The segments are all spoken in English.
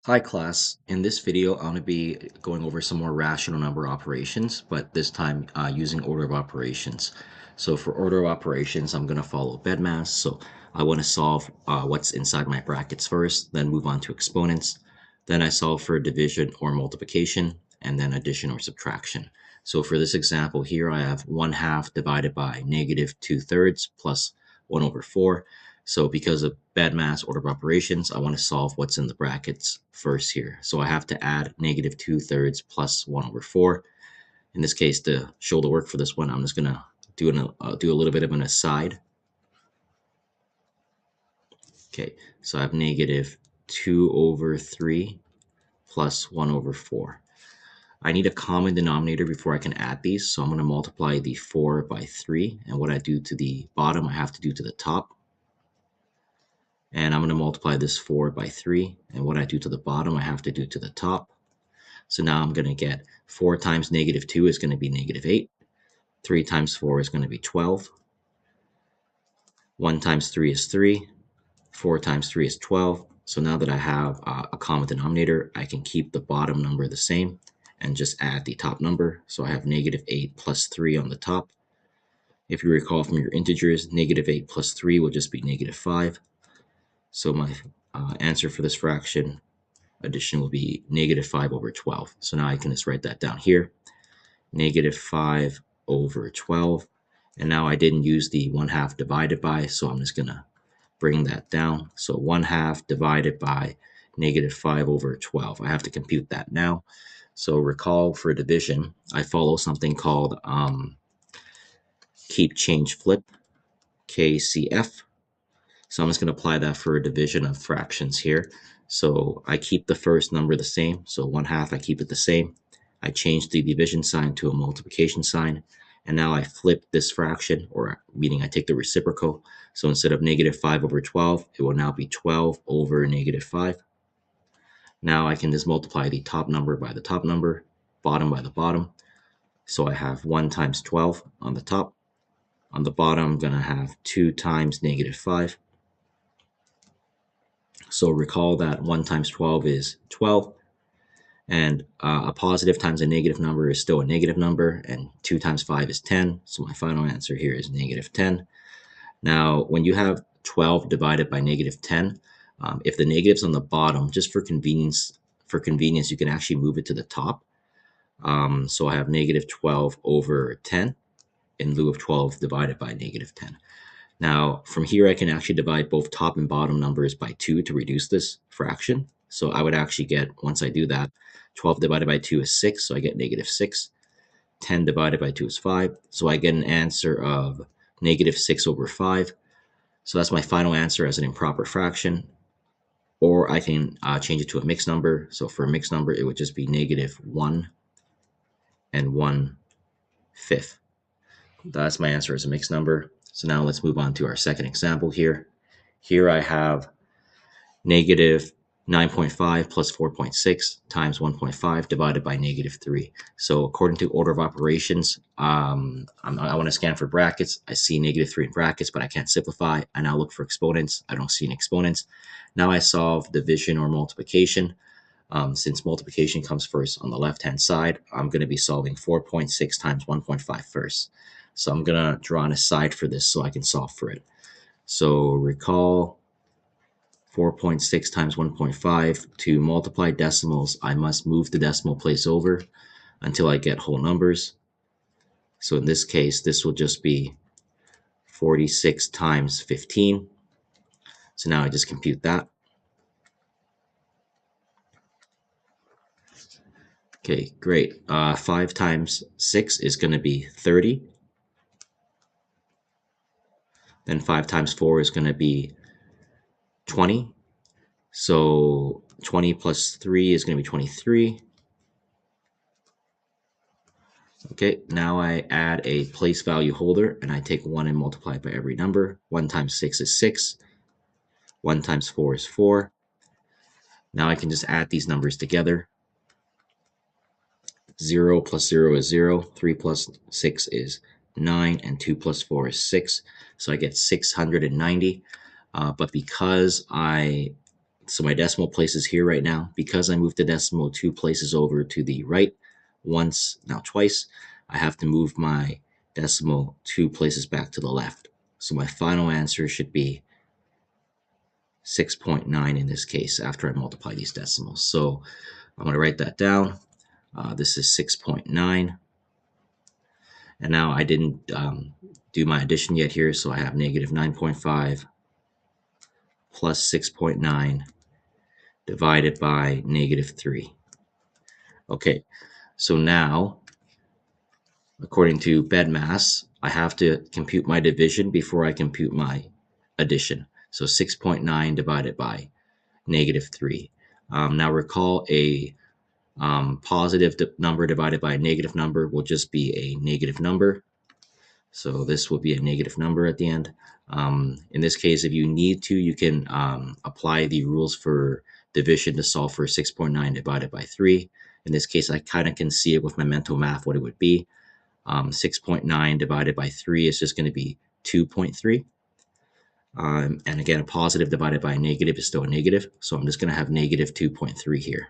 Hi class, in this video I'm going to be going over some more rational number operations, but this time using order of operations. So for order of operations I'm going to follow BEDMAS, so I want to solve what's inside my brackets first, then move on to exponents, then I solve for division or multiplication, and then addition or subtraction. So for this example here I have 1/2 divided by -2/3 plus 1/4. So because of BEDMAS order of operations, I want to solve what's in the brackets first here. So I have to add -2/3 plus 1/4. In this case, to show the work for this one, I'm just going to do a little bit of an aside. Okay, so I have -2/3 plus 1/4. I need a common denominator before I can add these, so I'm going to multiply the 4 by 3, and what I do to the bottom, I have to do to the top. And I'm going to multiply this 4 by 3, and what I do to the bottom I have to do to the top. So now I'm going to get 4 times -2 is going to be -8, 3 times 4 is going to be 12, 1 times 3 is 3, 4 times 3 is 12. So now that I have a common denominator, I can keep the bottom number the same and just add the top number. So I have -8 plus 3 on the top. If you recall from your integers, -8 plus 3 will just be -5. So my answer for this fraction addition will be -5/12. So now I can just write that down here, -5/12. And now I didn't use the 1/2 divided by, so I'm just going to bring that down. So 1/2 divided by -5/12. I have to compute that now. So recall for division, I follow something called keep change flip, KCF. So I'm just going to apply that for a division of fractions here. So I keep the first number the same. So 1/2, I keep it the same. I change the division sign to a multiplication sign. And now I flip this fraction, or meaning I take the reciprocal. So instead of -5/12, it will now be 12 over -5. Now I can just multiply the top number by the top number, bottom by the bottom. So I have 1 times 12 on the top. On the bottom, I'm going to have 2 times -5. So recall that 1 times 12 is 12, and a positive times a negative number is still a negative number, and 2 times 5 is 10. So my final answer here is -10. Now, when you have 12 divided by -10, if the negative's on the bottom, just for convenience, you can actually move it to the top. So I have -12/10 in lieu of 12 divided by -10. Now, from here, I can actually divide both top and bottom numbers by 2 to reduce this fraction. So I would actually get, once I do that, 12 divided by 2 is 6, so I get -6. 10 divided by 2 is 5, so I get an answer of -6/5. So that's my final answer as an improper fraction. Or I can change it to a mixed number. So for a mixed number, it would just be -1 and 1/5. That's my answer as a mixed number. So now let's move on to our second example here. Here I have -9.5 plus 4.6 times 1.5 divided by -3. So according to order of operations, I want to scan for brackets. I see -3 in brackets, but I can't simplify. I now look for exponents. I don't see any exponents. Now I solve division or multiplication. Since multiplication comes first on the left-hand side, I'm going to be solving 4.6 times 1.5 first. So I'm going to draw an aside for this so I can solve for it. So recall 4.6 times 1.5. To multiply decimals, I must move the decimal place over until I get whole numbers. So in this case, this will just be 46 times 15. So now I just compute that. Okay, great. 5 times 6 is going to be 30. Then 5 times 4 is going to be 20. So 20 plus 3 is going to be 23. Okay, now I add a place value holder, and I take 1 and multiply it by every number. 1 times 6 is 6. 1 times 4 is 4. Now I can just add these numbers together. 0 plus 0 is 0. 3 plus 6 is 9. And 2 plus 4 is 6. So I get 690. But because I So my decimal place is here right now. Because I moved the decimal 2 places over to the right, once, now twice, I have to move my decimal 2 places back to the left. So my final answer should be 6.9 in this case after I multiply these decimals. So I'm going to write that down. This is 6.9. And now I didn't do my addition yet here, so I have negative 9.5 plus 6.9 divided by negative 3. Okay, so now, according to BEDMAS, I have to compute my division before I compute my addition. So 6.9 divided by negative 3. Now recall a positive number divided by a negative number will just be a negative number. So this will be a negative number at the end. In this case, if you need to, you can apply the rules for division to solve for 6.9 divided by 3. In this case, I kind of can see it with my mental math what it would be. 6.9 divided by 3 is just going to be 2.3. And again, a positive divided by a negative is still a negative. So I'm just going to have negative 2.3 here.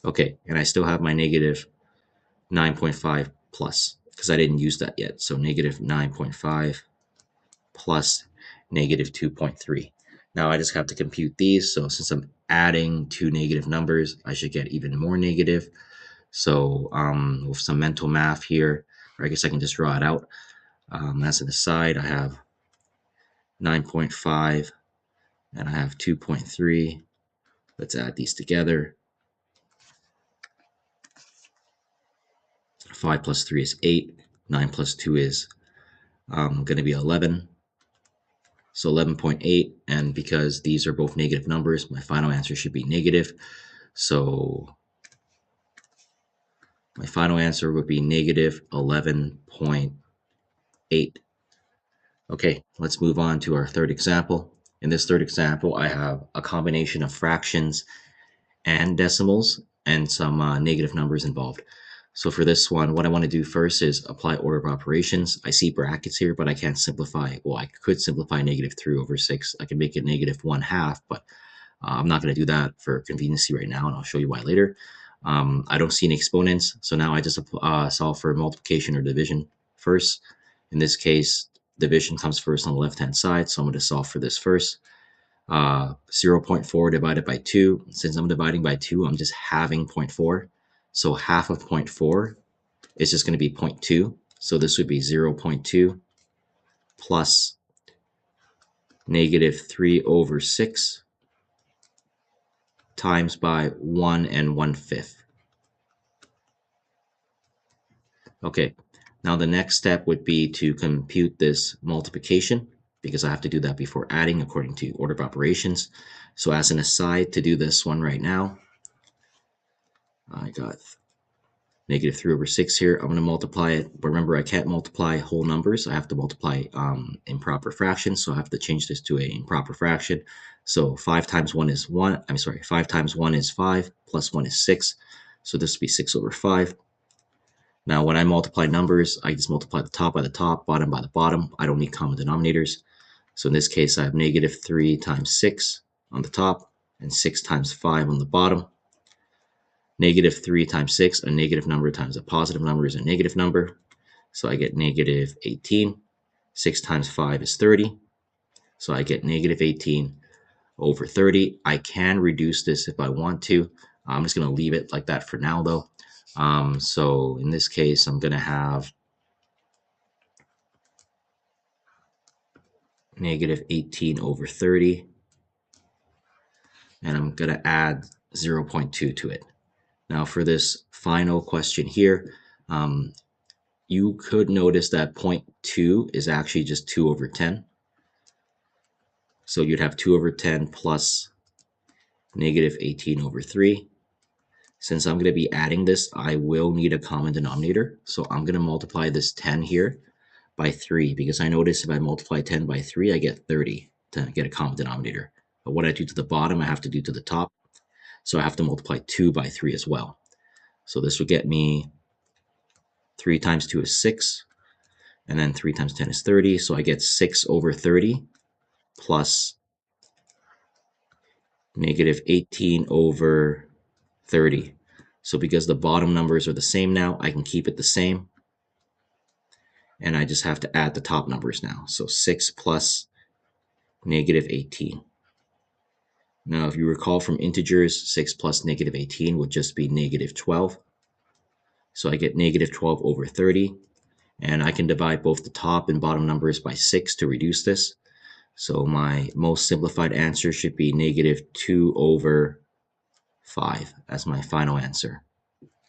Okay, and I still have my negative 9.5 plus because I didn't use that yet. So negative 9.5 plus negative 2.3. Now I just have to compute these. So since I'm adding two negative numbers, I should get even more negative. So with some mental math here, or I guess I can just draw it out. As an aside, I have 9.5 and I have 2.3. Let's add these together. 5 plus 3 is 8. 9 plus 2 is going to be 11. So 11.8, and because these are both negative numbers, my final answer should be negative. So my final answer would be negative 11.8. Okay, let's move on to our third example. In this third example, I have a combination of fractions and decimals and some negative numbers involved. So for this one, what I want to do first is apply order of operations. I see brackets here, but I can't simplify. Well, I could simplify negative 3 over 6. I can make it negative 1/2, but I'm not going to do that for conveniency right now, and I'll show you why later. I don't see any exponents, so now I just solve for multiplication or division first. In this case, division comes first on the left-hand side, so I'm going to solve for this first. 0.4 divided by 2. Since I'm dividing by 2, I'm just halving 0.4. So half of 0.4 is just going to be 0.2. So this would be 0.2 plus negative 3 over 6 times by 1 1/5. Okay, now the next step would be to compute this multiplication because I have to do that before adding according to order of operations. So as an aside to do this one right now, I got negative 3 over 6 here. I'm going to multiply it, but remember I can't multiply whole numbers. I have to multiply improper fractions, so I have to change this to an improper fraction. So 5 times 1 is 1. 5 times 1 is 5, plus 1 is 6. So this would be 6 over 5. Now, when I multiply numbers, I just multiply the top by the top, bottom by the bottom. I don't need common denominators. So in this case, I have negative 3 times 6 on the top and 6 times 5 on the bottom. Negative 3 times 6, a negative number times a positive number is a negative number. So I get negative 18. 6 times 5 is 30. So I get negative 18 over 30. I can reduce this if I want to. I'm just going to leave it like that for now, though. So in this case, I'm going to have negative 18 over 30. And I'm going to add 0.2 to it. Now for this final question here, you could notice that 0.2 is actually just 2 over 10. So you'd have 2 over 10 plus negative 18 over 3. Since I'm going to be adding this, I will need a common denominator. So I'm going to multiply this 10 here by 3 because I notice if I multiply 10 by 3, I get 30 to get a common denominator. But what I do to the bottom, I have to do to the top. So I have to multiply 2 by 3 as well. So this would get me 3 times 2 is 6. And then 3 times 10 is 30. So I get 6 over 30 plus negative 18 over 30. So because the bottom numbers are the same now, I can keep it the same. And I just have to add the top numbers now. So 6 plus negative 18. Now, if you recall from integers, 6 plus negative 18 would just be negative 12. So I get negative 12 over 30. And I can divide both the top and bottom numbers by 6 to reduce this. So my most simplified answer should be negative 2 over 5 as my final answer.